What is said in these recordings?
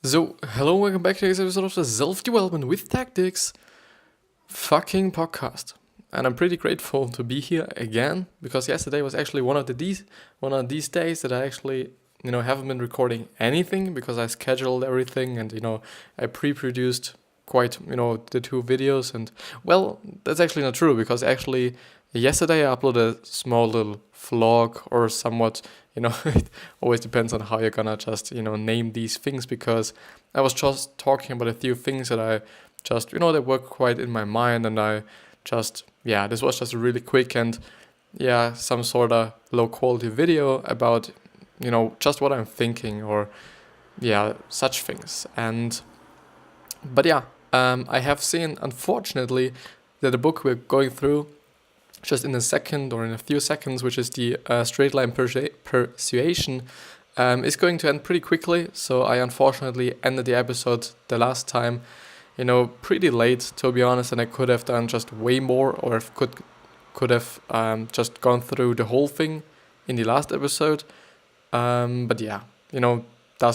So, hello, welcome back to this episode of the Self-Development with Tactics fucking podcast. And I'm pretty grateful to be here again, because yesterday was actually one of these days that I actually, haven't been recording anything, because I scheduled everything and, I pre-produced quite, the two videos. And, well, that's actually not true, because actually yesterday I uploaded a small little vlog or somewhat, it always depends on how you're gonna just, name these things, because I was just talking about a few things that I just, that were quite in my mind, and I just, this was just a really quick and, some sort of low quality video about, just what I'm thinking or, such things. I have seen, unfortunately, that the book we're going through just in a second or in a few seconds, which is the straight line persuasion, is going to end pretty quickly. So I unfortunately ended the episode the last time, pretty late, to be honest, and I could have done just way more, or could have just gone through the whole thing in the last episode. Doesn't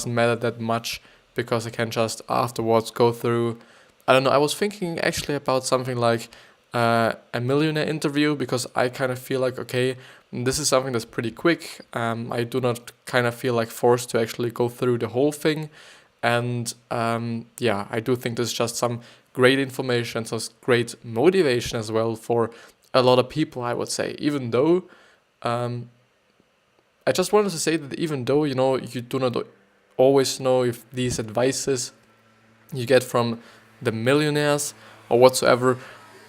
matter that much, because I can just afterwards go through. I don't know. I was thinking actually about something like a millionaire interview, because I kind of feel like, okay, this is something that's pretty quick. I do not kind of feel like forced to actually go through the whole thing. And I do think there's just some great information, some great motivation as well for a lot of people, I would say. Even though, I just wanted to say that even though, you do not always know if these advices you get from the millionaires or whatsoever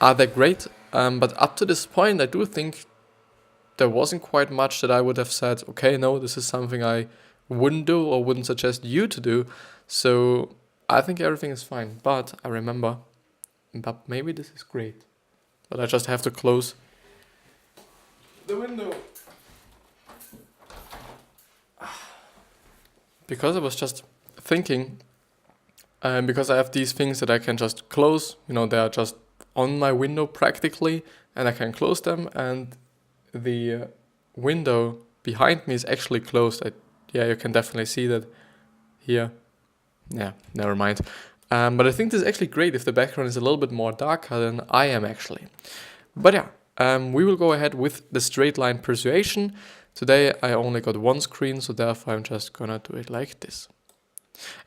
are they great? But up to this point, I do think there wasn't quite much that I would have said, okay, no, this is something I wouldn't do or wouldn't suggest you to do. So I think everything is fine. But I remember, but maybe this is great. But I just have to close the window. Because I was just thinking, because I have these things that I can just close, they are just on my window practically, and I can close them, and the window behind me is actually closed. You can definitely see that here. Yeah, never mind. But I think this is actually great if the background is a little bit more darker than I am actually. But we will go ahead with the straight line persuasion. Today I only got one screen, so therefore I'm just gonna do it like this.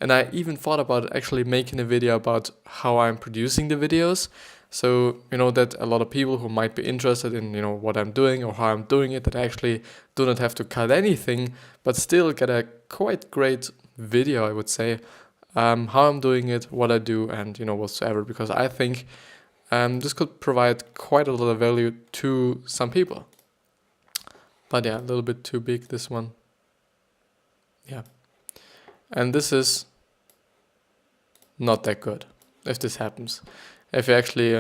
And I even thought about actually making a video about how I'm producing the videos. So, that a lot of people who might be interested in, what I'm doing or how I'm doing it, that actually do not have to cut anything, but still get a quite great video, I would say, how I'm doing it, what I do, and, whatsoever, because I think this could provide quite a lot of value to some people. But a little bit too big, this one. Yeah. And this is not that good if this happens. If you actually,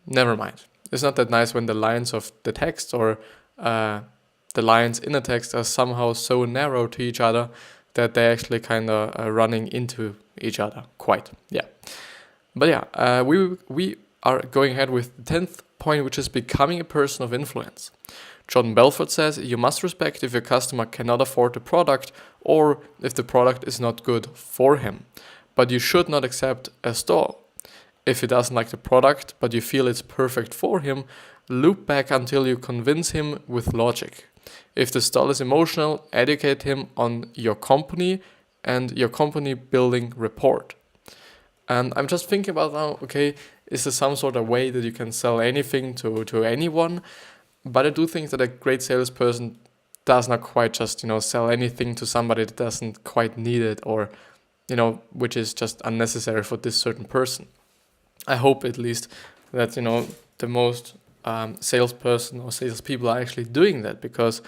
never mind. It's not that nice when the lines of the text or the lines in the text are somehow so narrow to each other that they actually kind of are running into each other quite. Yeah. But we are going ahead with the 10th point, which is becoming a person of influence. John Belfort says, you must respect if your customer cannot afford the product or if the product is not good for him. But you should not accept a stall. If he doesn't like the product, but you feel it's perfect for him, loop back until you convince him with logic. If the stall is emotional, educate him on your company and your company building report. And I'm just thinking about now, okay, is there some sort of way that you can sell anything to anyone? But I do think that a great salesperson does not quite just, sell anything to somebody that doesn't quite need it or, which is just unnecessary for this certain person. I hope at least that, the most salesperson or salespeople are actually doing that, because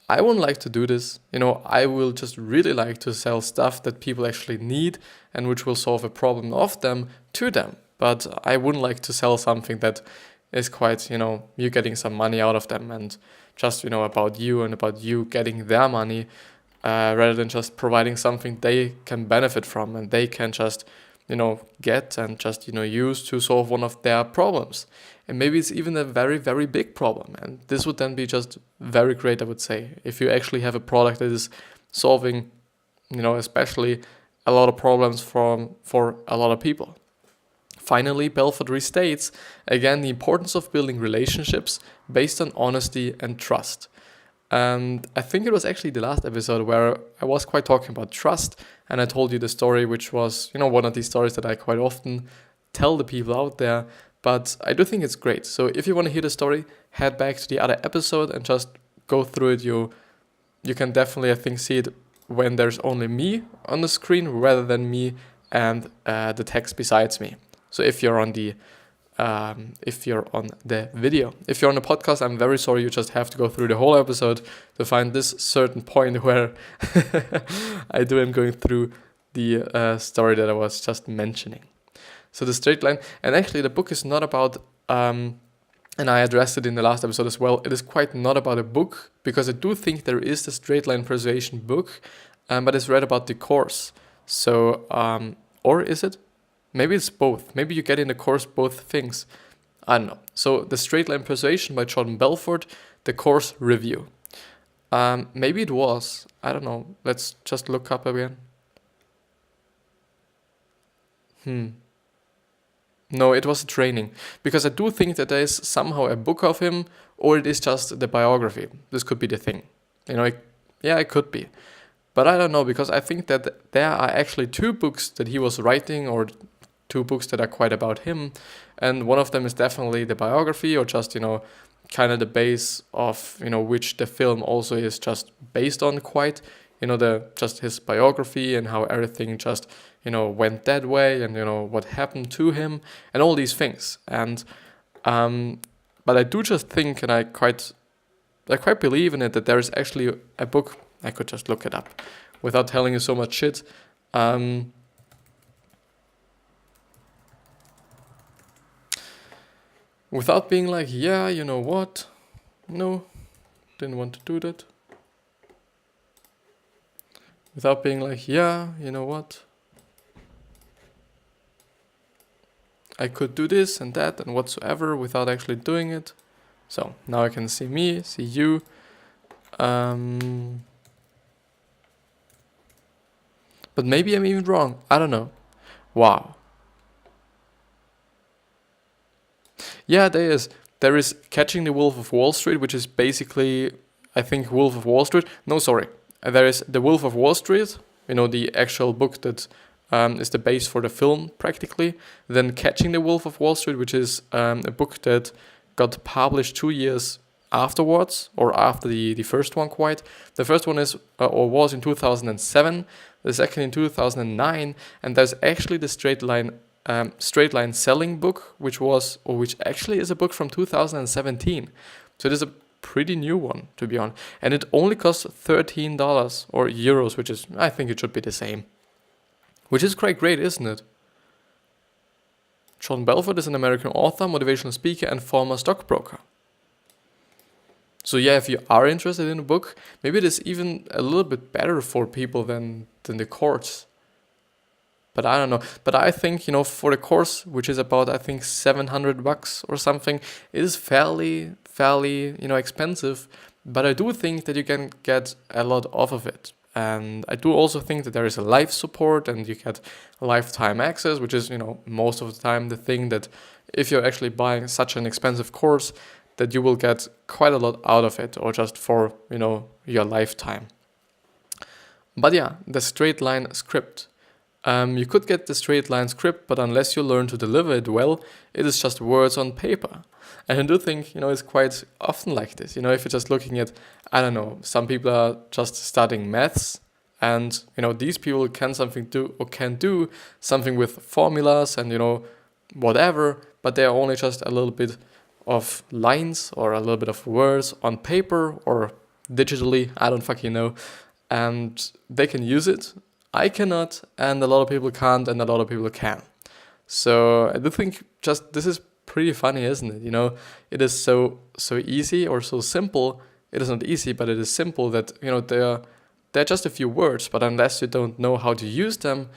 I wouldn't like to do this. I will just really like to sell stuff that people actually need and which will solve a problem of them to them. But I wouldn't like to sell something that is quite, you getting some money out of them and just, about you and about you getting their money, rather than just providing something they can benefit from and they can just, get and just, use to solve one of their problems. And maybe it's even a very, very big problem. And this would then be just very great, I would say. If you actually have a product that is solving, especially a lot of problems for a lot of people. Finally, Belfort restates again the importance of building relationships based on honesty and trust. And I think it was actually the last episode where I was quite talking about trust, and I told you the story, which was, one of these stories that I quite often tell the people out there. But I do think it's great. So if you want to hear the story, head back to the other episode and just go through it. You can definitely, I think, see it when there's only me on the screen rather than me and the text besides me. So if you're on the video, if you're on the podcast, I'm very sorry. You just have to go through the whole episode to find this certain point where I am going through the story that I was just mentioning. So the straight line, and actually the book is not about, and I addressed it in the last episode as well, it is quite not about a book, because I do think there is the straight line persuasion book, but it's read about the course. So, or is it? Maybe it's both. Maybe you get in the course both things. I don't know. So the straight line persuasion by Jordan Belfort, the course review. Maybe it was. I don't know. Let's just look up again. No, it was a training. Because I do think that there is somehow a book of him, or it is just the biography. This could be the thing. It could be. But I don't know, because I think that there are actually 2 books that he was writing, or 2 books that are quite about him. And one of them is definitely the biography, or just, kind of the base of, which the film also is just based on quite, just his biography and how everything just, went that way, and, what happened to him and all these things. And, but I do just think, and I quite believe in it, that there is actually a book. I could just look it up without telling you so much shit. Without being like, yeah, you know what? No, didn't want to do that. Without being like, yeah, you know what? I could do this and that and whatsoever without actually doing it. So now I can see me, see you. But maybe I'm even wrong. I don't know. Wow. Yeah, there is. There is Catching the Wolf of Wall Street, which is basically, I think, Wolf of Wall Street. No, sorry. There is The Wolf of Wall Street, the actual book that is the base for the film, practically. Then Catching the Wolf of Wall Street, which is a book that got published 2 years afterwards, or after the first one quite. The first one is, or was in 2007, the second in 2009, and there's actually the straight line selling book, which actually is a book from 2017. So it is a pretty new one, to be honest. And it only costs $13 or euros, which is, I think it should be the same. Which is quite great, isn't it? Jordan Belfort is an American author, motivational speaker, and former stockbroker. So yeah, if you are interested in a book, maybe it is even a little bit better for people than the course. But I don't know. But I think, for the course, which is about, I think, $700 or something, it is fairly, expensive. But I do think that you can get a lot off of it. And I do also think that there is a life support and you get lifetime access, which is, most of the time the thing that if you're actually buying such an expensive course, that you will get quite a lot out of it, or just for, your lifetime. But yeah, the straight line script. You could get the straight line script, but unless you learn to deliver it well, it is just words on paper. And I do think, it's quite often like this. If you're just looking at, I don't know, some people are just studying maths, and, these people can do something with formulas and, whatever, but they're only just a little bit of lines or a little bit of words on paper or digitally, I don't fucking know, and they can use it. I cannot, and a lot of people can't, and a lot of people can. So I do think just this is pretty funny, isn't it? It is so easy or so simple. It is not easy, but it is simple that, they're just a few words, but unless you don't know how to use them,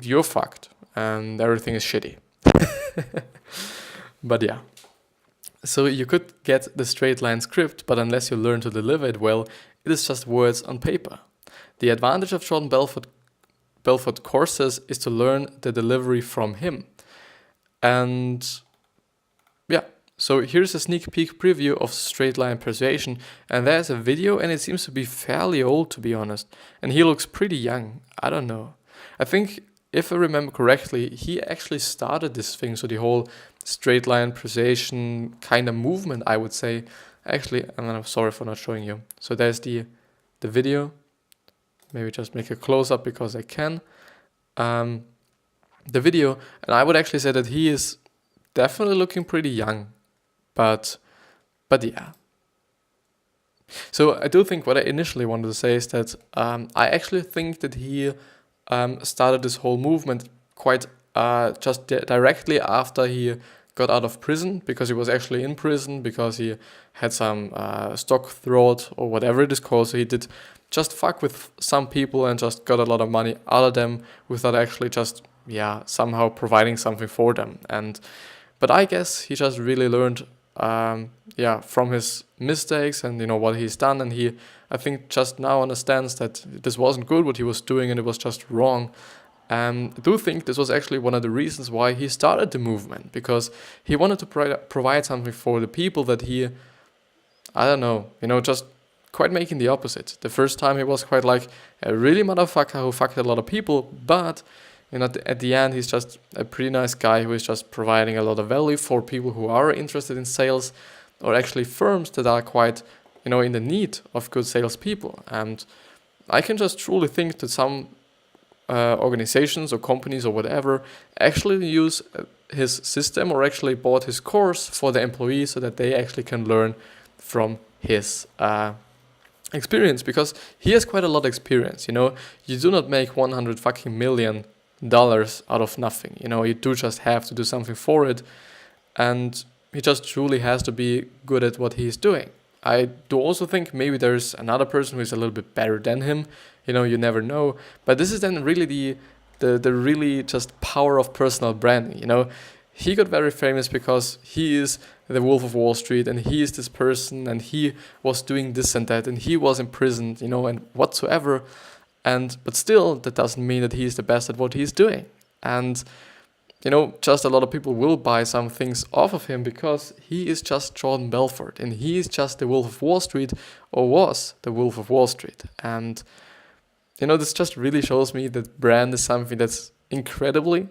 you're fucked, and everything is shitty. But yeah. So you could get the straight line script, but unless you learn to deliver it well, it is just words on paper. The advantage of Jordan Belfort courses is to learn the delivery from him. And yeah, so here's a sneak peek preview of Straight Line Persuasion, and there's a video, and it seems to be fairly old, to be honest, and he looks pretty young. I don't know. I think, if I remember correctly, he actually started this thing, so the whole straight line persuasion kind of movement, I would say. Actually, and I'm sorry for not showing you. So there's the video. Maybe just make a close-up because I can. The video, and I would actually say that he is definitely looking pretty young. But yeah. So I do think what I initially wanted to say is that I actually think that he started this whole movement quite just directly after he got out of prison, because he was actually in prison because he had some stock fraud or whatever it is called. So he did just fuck with some people and just got a lot of money out of them without actually just somehow providing something for them. But I guess he just really learned from his mistakes and what he's done, and he, I think, just now understands that this wasn't good what he was doing and it was just wrong. I do think this was actually one of the reasons why he started the movement, because he wanted to provide something for the people that he, I don't know, just quite making the opposite. The first time he was quite like a really motherfucker who fucked a lot of people, but at the end he's just a pretty nice guy who is just providing a lot of value for people who are interested in sales, or actually firms that are quite, in the need of good salespeople. And I can just truly think that some organizations or companies or whatever actually use his system or actually bought his course for the employees so that they actually can learn from his experience, because he has quite a lot of experience. You do not make $100 fucking million out of nothing. You do just have to do something for it, and he just truly has to be good at what he's doing. I do also think maybe there's another person who is a little bit better than him. You never know. But this is then really the really just power of personal branding. He got very famous because he is the Wolf of Wall Street, and he is this person, and he was doing this and that, and he was imprisoned, and whatsoever. But still, that doesn't mean that he is the best at what he's doing. And just a lot of people will buy some things off of him because he is just Jordan Belfort, and he is just the Wolf of Wall Street, or was the Wolf of Wall Street. And this just really shows me that brand is something that's incredible,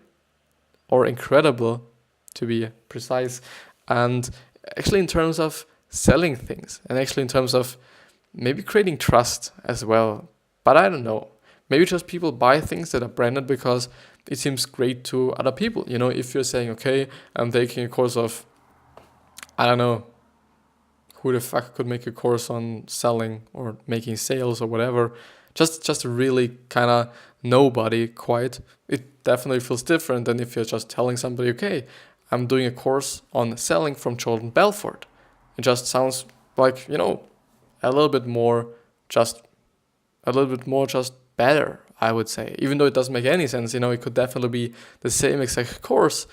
to be precise, and actually in terms of selling things, and actually in terms of maybe creating trust as well. But I don't know. Maybe just people buy things that are branded because it seems great to other people. If you're saying, okay, I'm taking a course of, I don't know, who the fuck could make a course on selling or making sales or whatever, just really kind of nobody quite, it definitely feels different than if you're just telling somebody, okay, I'm doing a course on selling from Jordan Belfort. It just sounds like, a little bit more just better, I would say. Even though it doesn't make any sense, it could definitely be the same exact course,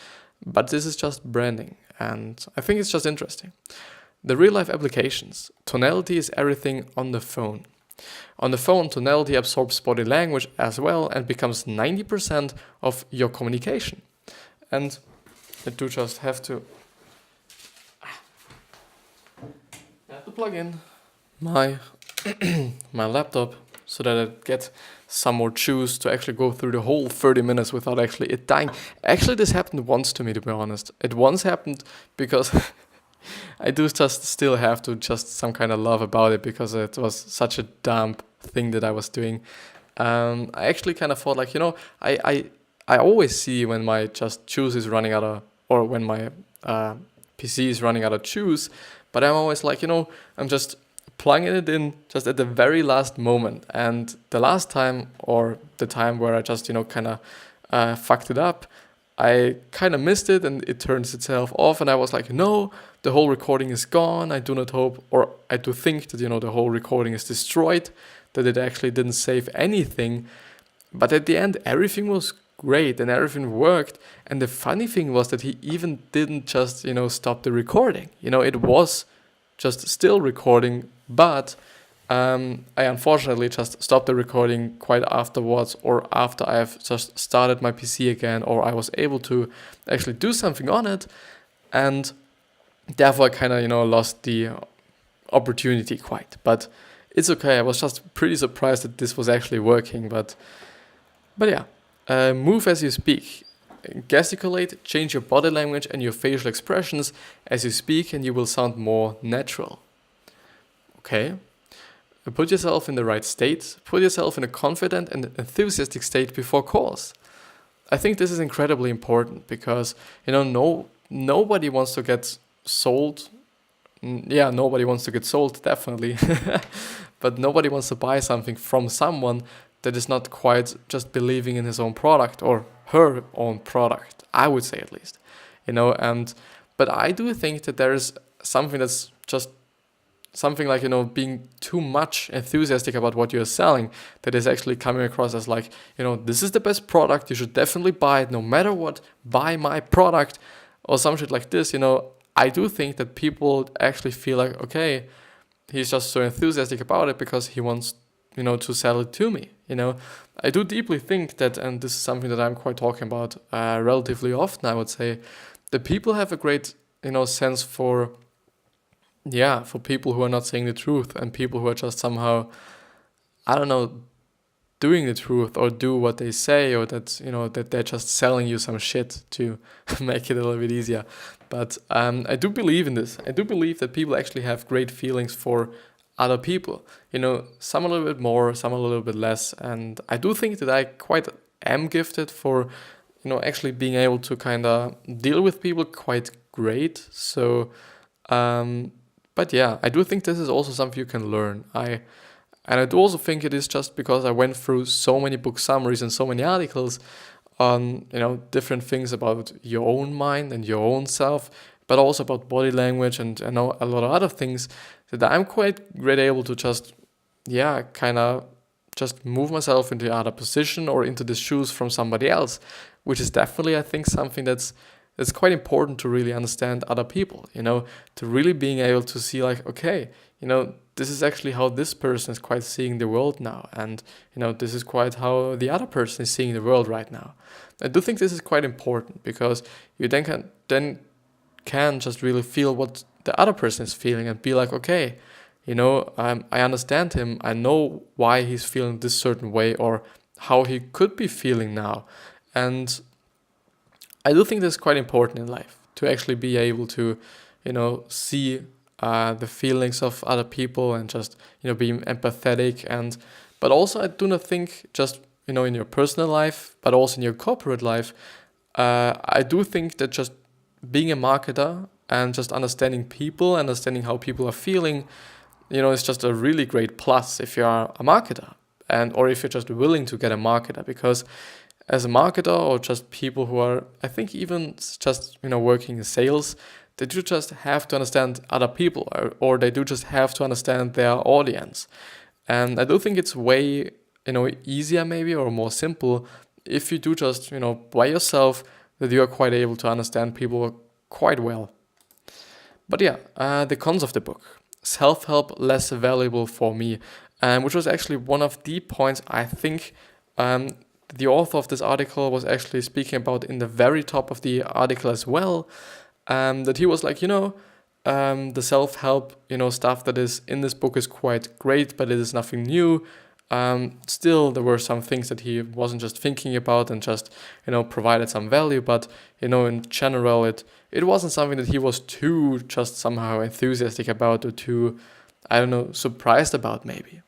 but this is just branding, and I think it's just interesting. The real-life applications. Tonality is everything on the phone. On the phone, tonality absorbs body language as well and becomes 90% of your communication. And I do just have to plug in my my laptop so that I get some more juice to actually go through the whole 30 minutes without actually it dying. Actually, this happened once to me, to be honest. It once happened because I do just still have to just some kind of love about it, because it was such a dumb thing that I was doing. I actually kind of thought like, I always see when my just juice is running out of, or when my PC is running out of juice, but I'm always like, I'm just plugging it in just at the very last moment. And the last time, or the time where I just, kind of fucked it up, I kind of missed it and it turns itself off. And I was like, no, the whole recording is gone. I do not hope, or I do think that, the whole recording is destroyed, that it actually didn't save anything. But at the end, everything was great and everything worked. And the funny thing was that he even didn't just, stop the recording. It was just still recording, but I unfortunately just stopped the recording quite afterwards, or after I have just started my PC again, or I was able to actually do something on it, and therefore I kind of lost the opportunity quite. But it's okay. I was just pretty surprised that this was actually working. But yeah, move as you speak. Gesticulate, change your body language and your facial expressions as you speak, and you will sound more natural. Okay. Put yourself in the right state. Put yourself in a confident and enthusiastic state before calls. I think this is incredibly important because, nobody wants to get sold. Yeah, nobody wants to get sold, definitely. But nobody wants to buy something from someone that is not quite just believing in his own product or her own product, I would say at least. But I do think that there is something that's just something like, being too much enthusiastic about what you're selling that is actually coming across as like, this is the best product, you should definitely buy it no matter what, buy my product or some shit like this. I do think that people actually feel like, okay, he's just so enthusiastic about it because he wants, to sell it to me. I do deeply think that, and this is something that I'm quite talking about relatively often, I would say, that people have a great, sense for people who are not saying the truth and people who are just somehow, I don't know, doing the truth or do what they say, or that, that they're just selling you some shit to make it a little bit easier. But I do believe in this. I do believe that people actually have great feelings for other people. Some a little bit more, some a little bit less. And I do think that I quite am gifted for, actually being able to kind of deal with people quite great. So, but yeah, I do think this is also something you can learn. And I do also think it is just because I went through so many book summaries and so many articles on, different things about your own mind and your own self, but also about body language and a lot of other things, that I'm quite great able to just, kind of just move myself into the other position or into the shoes from somebody else, which is definitely, I think, something that's quite important to really understand other people, to really being able to see like, okay, this is actually how this person is quite seeing the world now. And, this is quite how the other person is seeing the world right now. I do think this is quite important because you then can just really feel what the other person is feeling and be like, okay, I understand him. I know why he's feeling this certain way or how he could be feeling now. And I do think that's quite important in life, to actually be able to, see the feelings of other people and just, being empathetic. But also I do not think just, in your personal life, but also in your corporate life, I do think that just being a marketer and just understanding people, understanding how people are feeling, is just a really great plus if you are a marketer or if you're just willing to get a marketer, because as a marketer or just people who are, I think even just, working in sales, they do just have to understand other people or they do just have to understand their audience. And I do think it's way, easier maybe or more simple if you do just, by yourself, that you are quite able to understand people quite well. But yeah, the cons of the book. Self-help less valuable for me, which was actually one of the points I think the author of this article was actually speaking about in the very top of the article as well, that he was like, the self-help, stuff that is in this book is quite great, but it is nothing new. Still, there were some things that he wasn't just thinking about and just, provided some value, but, in general, it wasn't something that he was too just somehow enthusiastic about or too, surprised about maybe.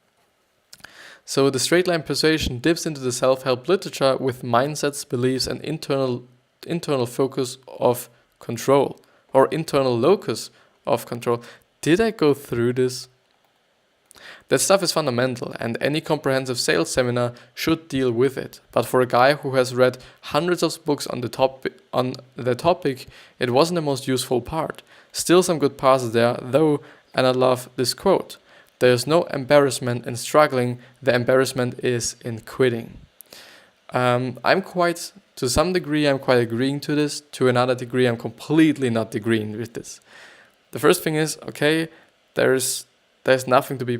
So the straight line persuasion dips into the self-help literature with mindsets, beliefs, and internal focus of control or internal locus of control. Did I go through this? That stuff is fundamental, and any comprehensive sales seminar should deal with it. But for a guy who has read hundreds of books on the topic, it wasn't the most useful part. Still some good parts there, though, and I love this quote. There's no embarrassment in struggling, the embarrassment is in quitting. To some degree, I'm quite agreeing to this. To another degree, I'm completely not agreeing with this. The first thing is, okay, there's nothing to be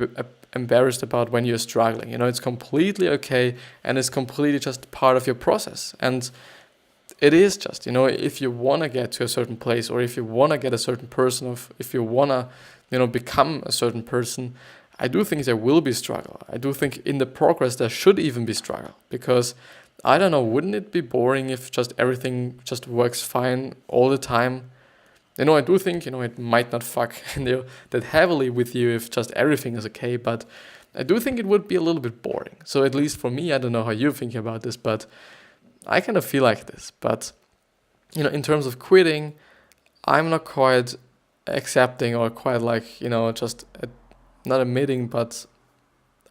embarrassed about when you're struggling. You know, it's completely okay, and it's completely just part of your process. And it is just, you know, if you want to get to a certain place, or if you want to get a certain person, or if you want to, you know, become a certain person, I do think there will be struggle. I do think in the progress there should even be struggle, because I don't know, wouldn't it be boring if just everything just works fine all the time? You know, I do think, you know, it might not fuck that heavily with you if just everything is okay, but I do think it would be a little bit boring. So at least for me, I don't know how you think about this, but I kind of feel like this. But, you know, in terms of quitting, I'm not quite accepting, or quite like, you know, just not admitting, but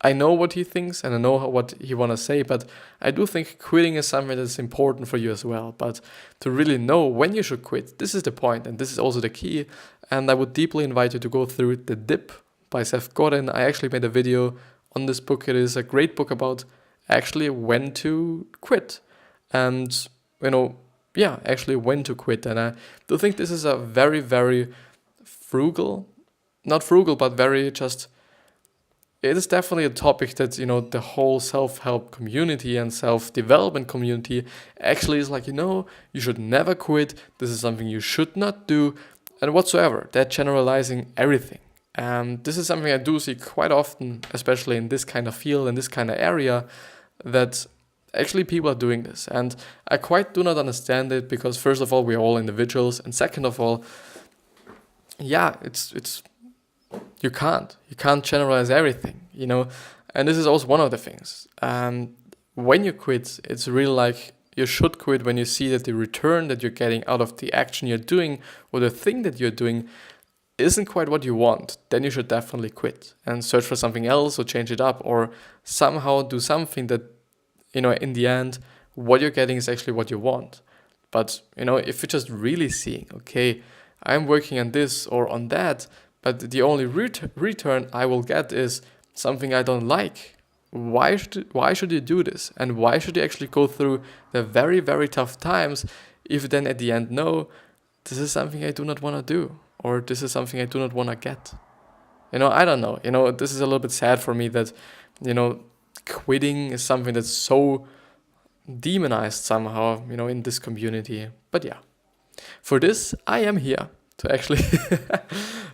I know what he thinks and I know what he want to say, but I do think quitting is something that's important for you as well. But to really know when you should quit, this is the point, and this is also the key. And I would deeply invite you to go through The Dip by Seth Godin. I actually made a video on this book. It is a great book about actually when to quit. And, you know, yeah, actually when to quit. And I do think this is a very, very not frugal, but very just, it is definitely a topic that, you know, the whole self-help community and self-development community actually is like, you know, you should never quit. This is something you should not do, and whatsoever. They're generalizing everything. And this is something I do see quite often, especially in this kind of field, in this kind of area, that actually people are doing this. And I quite do not understand it, because first of all, we're all individuals, and second of all, yeah, it's you can't generalize everything, you know. And this is also one of the things. When you quit, it's really like you should quit when you see that the return that you're getting out of the action you're doing, or the thing that you're doing, isn't quite what you want. Then you should definitely quit and search for something else, or change it up, or somehow do something that, you know, in the end, what you're getting is actually what you want. But, you know, if you're just really seeing, okay, I'm working on this or on that, but the only return I will get is something I don't like, why should you do this? And why should you actually go through the very, very tough times if then at the end, no, this is something I do not want to do, or this is something I do not want to get? You know, I don't know. You know, this is a little bit sad for me that, you know, quitting is something that's so demonized somehow, you know, in this community. But yeah, for this, I am here to actually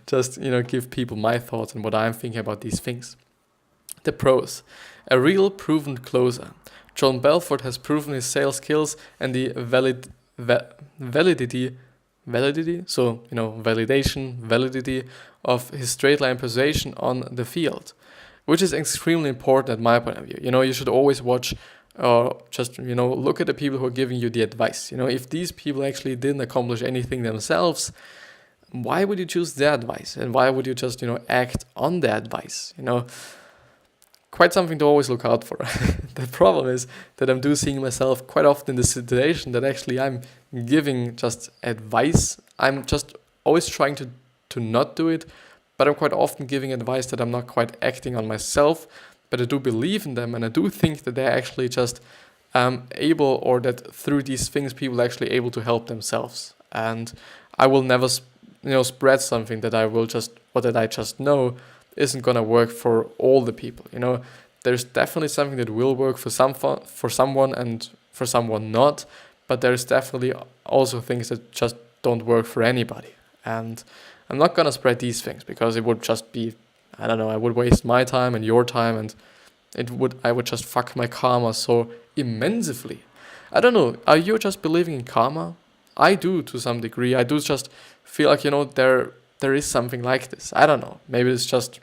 just, you know, give people my thoughts and what I'm thinking about these things. The pros. A real proven closer. John Belfort has proven his sales skills and the validity, so, you know, validity of his straight line persuasion on the field, which is extremely important at my point of view. You know, you should always watch, or just, you know, look at the people who are giving you the advice. You know, if these people actually didn't accomplish anything themselves, why would you choose their advice? And why would you just, you know, act on their advice? You know, quite something to always look out for. The problem is that I'm seeing myself quite often in the situation that actually I'm giving just advice. I'm just always trying to not do it, but I'm quite often giving advice that I'm not quite acting on myself, but I do believe in them, and I do think that they're actually just able, or that through these things people are actually able to help themselves. And I will never spread something that I just know isn't gonna work for all the people. You know, there's definitely something that will work for someone and for someone not, but there's definitely also things that just don't work for anybody. And I'm not gonna spread these things because it would just be, I don't know, I would waste my time and your time, and I would just fuck my karma so immensely. I don't know, are you just believing in karma? I do to some degree. I do just feel like, you know, there is something like this. I don't know. Maybe it's just,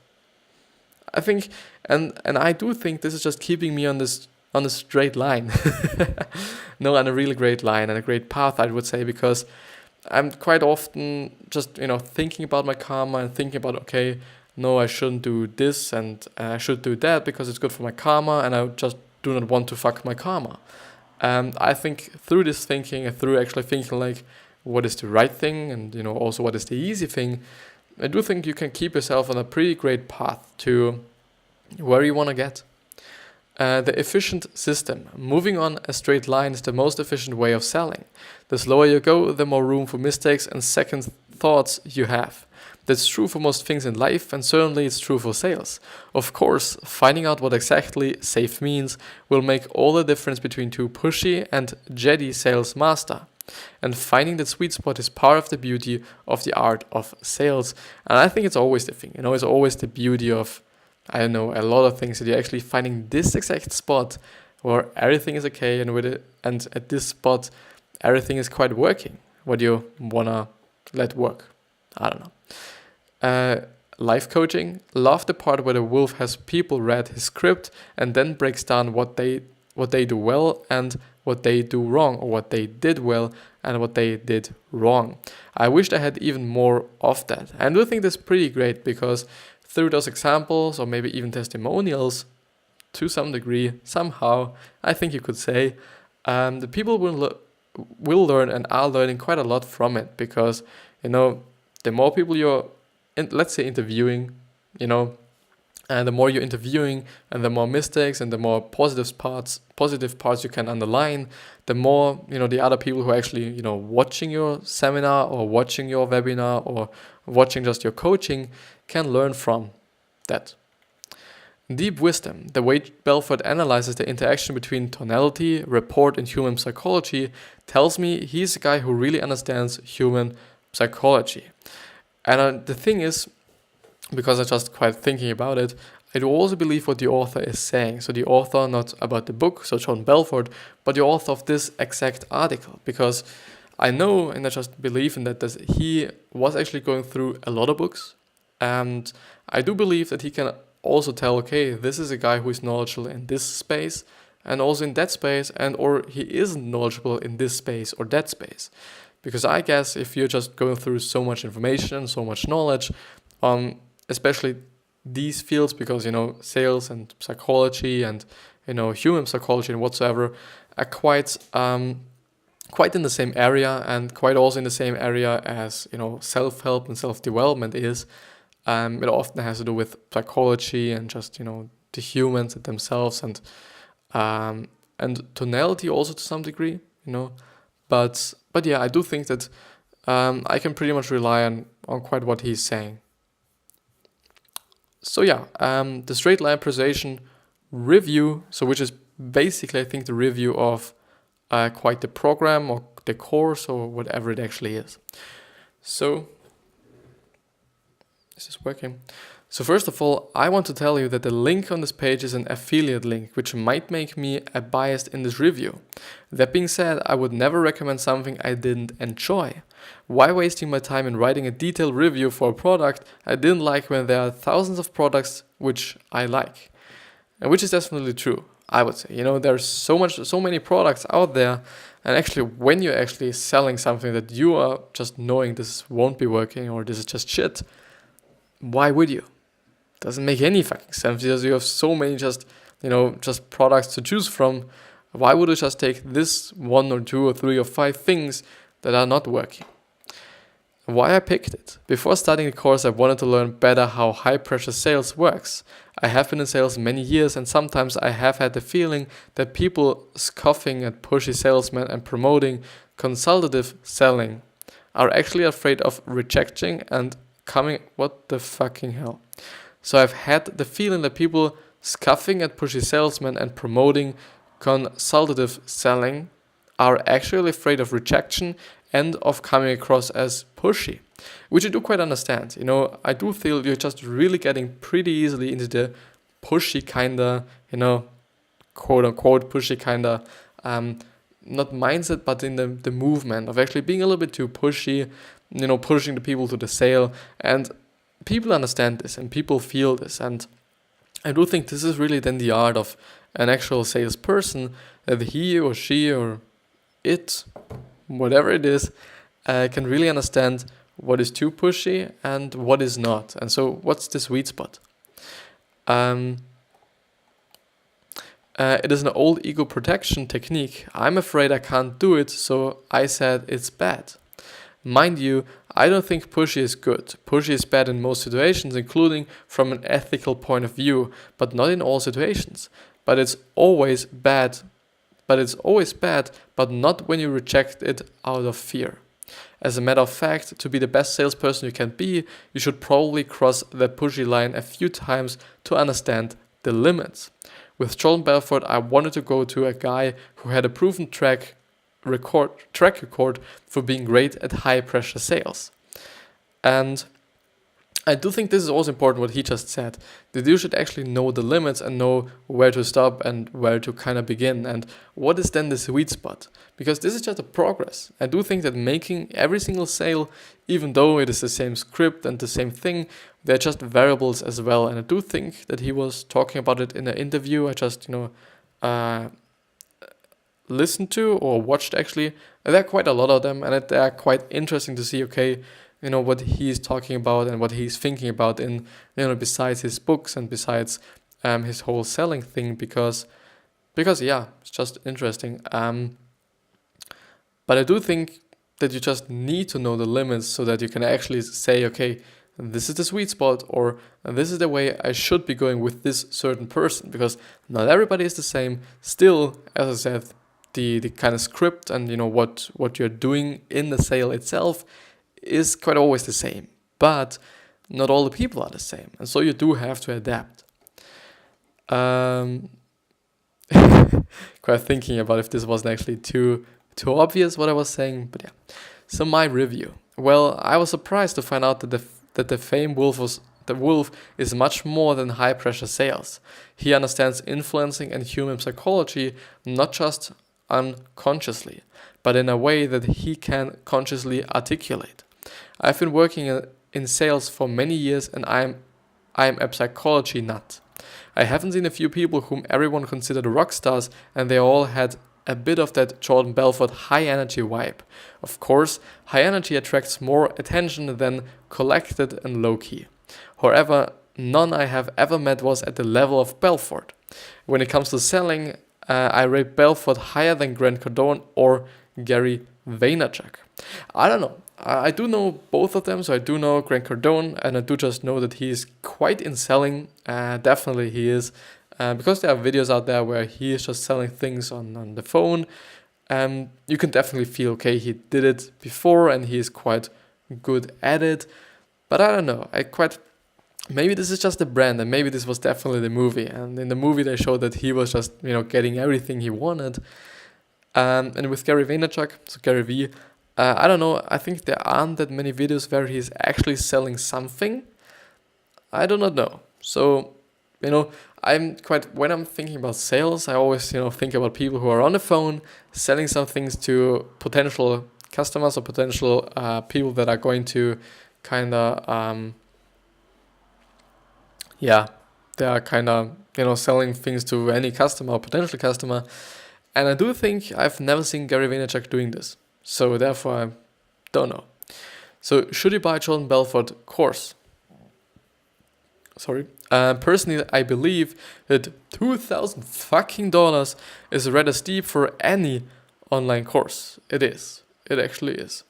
I think, and I do think this is just keeping me on a straight line. No, on a really great line and a great path, I would say, because I'm quite often just, you know, thinking about my karma and thinking about, okay, no, I shouldn't do this and I should do that because it's good for my karma, and I just do not want to fuck my karma. And I think through this thinking and through actually thinking like, what is the right thing, and, you know, also what is the easy thing, I do think you can keep yourself on a pretty great path to where you want to get. The efficient system. Moving on a straight line is the most efficient way of selling. The slower you go, the more room for mistakes and second thoughts you have. That's true for most things in life, and certainly it's true for sales. Of course, finding out what exactly safe means will make all the difference between too pushy and Jedi sales master. And finding that sweet spot is part of the beauty of the art of sales. And I think it's always the thing, it's always the beauty of, a lot of things, that you're actually finding this exact spot where everything is okay, and at this spot, everything is quite working. What you wanna let work. I don't know. Life coaching. Love the part where the wolf has people read his script and then breaks down what they do well and what they do wrong, or what they did well and what they did wrong. I wished I had even more of that. I do think that's pretty great, because through those examples, or maybe even testimonials, to some degree, somehow, I think you could say, the people will learn and are learning quite a lot from it, because, the more people you're, let's say, interviewing, and the more you're interviewing, and the more mistakes and the more positive parts you can underline, the more, the other people who are actually, watching your seminar or watching your webinar or watching just your coaching can learn from that. Deep wisdom. The way Belfort analyzes the interaction between tonality, rapport, and human psychology tells me he's a guy who really understands human psychology. And the thing is, because I'm just quite thinking about it, I do also believe what the author is saying. So the author, not about the book, so John Belfort, but the author of this exact article. Because I know, and I just believe in that he was actually going through a lot of books. And I do believe that he can also tell, okay, this is a guy who is knowledgeable in this space, and also in that space, or he isn't knowledgeable in this space or that space. Because I guess if you're just going through so much information, so much knowledge, especially these fields, because, sales and psychology and, human psychology and whatsoever are quite in the same area, and quite also in the same area as, self-help and self-development is. It often has to do with psychology and just, the humans themselves, and tonality also to some degree, But yeah, I do think that I can pretty much rely on quite what he's saying. So yeah, the straight line persuasion review, so which is basically, I think, the review of quite the program or the course or whatever it actually is. So, is this working? So first of all, I want to tell you that the link on this page is an affiliate link, which might make me biased in this review. That being said, I would never recommend something I didn't enjoy. Why wasting my time in writing a detailed review for a product I didn't like when there are thousands of products which I like? And which is definitely true, I would say. There's so many products out there, and actually when you're actually selling something that you are just knowing this won't be working or this is just shit, why would you? Doesn't make any fucking sense, because you have so many just products to choose from. Why would you just take this 1 or 2 or 3 or 5 things that are not working? Why I picked it. Before starting the course, I wanted to learn better how high pressure sales works. I have been in sales many years, and sometimes I have had the feeling that people scoffing at pushy salesmen and promoting consultative selling are actually afraid of rejecting and coming. What the fucking hell? So I've had the feeling that people scoffing at pushy salesmen and promoting consultative selling are actually afraid of rejection and of coming across as pushy, which I do quite understand. I do feel you're just really getting pretty easily into the pushy kinda, quote unquote pushy kinda, not mindset, but in the movement of actually being a little bit too pushy, pushing the people to the sale. And people understand this and people feel this. And I do think this is really then the art of an actual salesperson, that he or she or it, whatever it is, can really understand what is too pushy and what is not. And so what's the sweet spot? It is an old ego protection technique. I'm afraid I can't do it, so I said it's bad. Mind you, I don't think pushy is good. Pushy is bad in most situations, including from an ethical point of view, but not in all situations. But it's always bad, but not when you reject it out of fear. As a matter of fact, to be the best salesperson you can be, you should probably cross that pushy line a few times to understand the limits. With Jordan Belfort, I wanted to go to a guy who had a proven track record for being great at high pressure sales. And I do think this is also important what he just said, that you should actually know the limits and know where to stop and where to kind of begin and what is then the sweet spot. Because this is just a progress. I do think that making every single sale, even though it is the same script and the same thing, they're just variables as well. And I do think that he was talking about it in an interview I just, listened to or watched actually. And there are quite a lot of them and they are quite interesting to see, okay, what he's talking about and what he's thinking about in, besides his books and besides his whole selling thing, because yeah, it's just interesting. But I do think that you just need to know the limits so that you can actually say, okay, this is the sweet spot, or this is the way I should be going with this certain person, because not everybody is the same. Still, as I said, the kind of script and what you're doing in the sale itself is quite always the same, but not all the people are the same, and so you do have to adapt. Quite thinking about if this wasn't actually too obvious what I was saying, but yeah. So my review. Well, I was surprised to find out that the famed wolf is much more than high pressure sales. He understands influencing and human psychology not just unconsciously, but in a way that he can consciously articulate. I've been working in sales for many years and I'm a psychology nut. I haven't seen a few people whom everyone considered rock stars and they all had a bit of that Jordan Belfort high energy vibe. Of course, high energy attracts more attention than collected and low key. However, none I have ever met was at the level of Belfort. When it comes to selling, I rate Belfort higher than Grant Cardone or Gary Vaynerchuk. I don't know. I do know both of them, so I do know Grant Cardone, and I do just know that he is quite in selling. Definitely he is, because there are videos out there where he is just selling things on the phone. You can definitely feel, okay, he did it before and he is quite good at it. But I don't know, maybe this is just the brand, and maybe this was definitely the movie. And in the movie they showed that he was just, getting everything he wanted. And with Gary Vaynerchuk, so Gary V, I don't know, I think there aren't that many videos where he's actually selling something. I do not know. So, when I'm thinking about sales, I always, think about people who are on the phone selling some things to potential customers or potential people that are going to kind of, they are kind of, selling things to any customer or potential customer. And I do think I've never seen Gary Vaynerchuk doing this. So therefore, I don't know. So should you buy Jordan Belfort course? Personally, I believe that $2,000 is rather steep for any online course. It is. It actually is.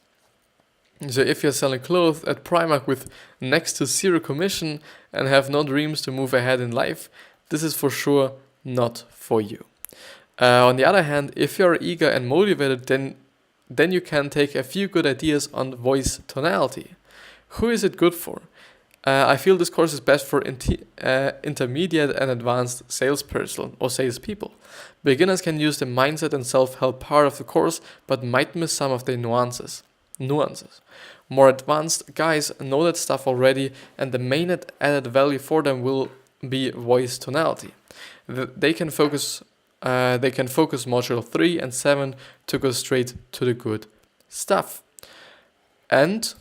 So if you're selling clothes at Primark with next to zero commission and have no dreams to move ahead in life, this is for sure not for you. On the other hand, if you're eager and motivated, then you can take a few good ideas on voice tonality. Who is it good for? I feel this course is best for intermediate and advanced salesperson or salespeople. Beginners can use the mindset and self-help part of the course, but might miss some of the nuances. More advanced guys know that stuff already, and the main added value for them will be voice tonality. They can focus module 3 and 7 to go straight to the good stuff. And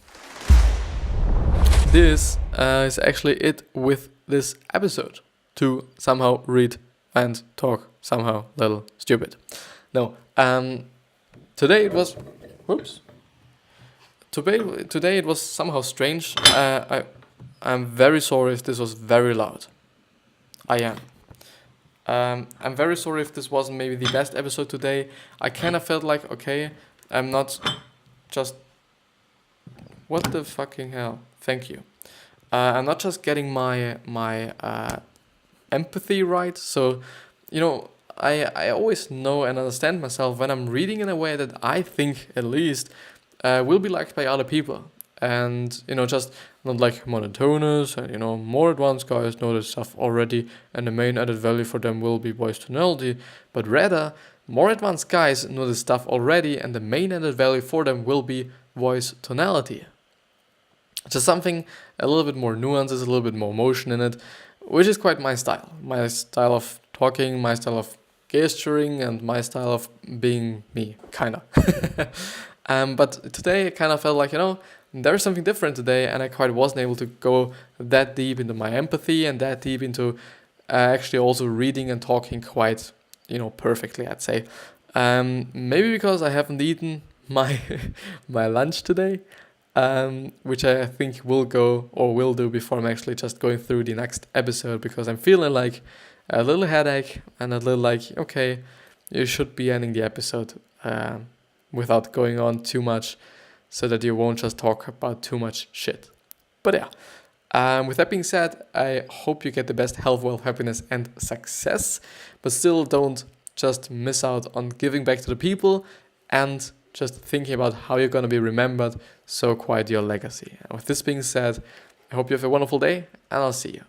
this is actually it with this episode. To somehow read and talk somehow a little stupid. No, today it was... Whoops. Today it was somehow strange. I'm very sorry if this was very loud. I am. I'm very sorry if this wasn't maybe the best episode today. I kind of felt like, okay, I'm not just... What the fucking hell? Thank you. I'm not just getting my empathy right. So, I always know and understand myself when I'm reading in a way that I think, at least, will be liked by other people. And, just not like monotonous and, more advanced guys know this stuff already, and the main added value for them will be voice tonality, but rather more advanced guys know this stuff already, and the main added value for them will be voice tonality. Just something a little bit more nuances, a little bit more motion in it, which is quite my style of talking, my style of gesturing, and my style of being me, kinda. But today I kind of felt like, there's something different today, and I quite wasn't able to go that deep into my empathy and that deep into actually also reading and talking quite, perfectly, I'd say. Maybe because I haven't eaten my my lunch today, which I think will do before I'm actually just going through the next episode, because I'm feeling like a little headache and a little like, okay, you should be ending the episode without going on too much, so that you won't just talk about too much shit. But yeah, with that being said, I hope you get the best health, wealth, happiness, and success, but still don't just miss out on giving back to the people and just thinking about how you're going to be remembered, so quite your legacy. And with this being said, I hope you have a wonderful day, and I'll see you.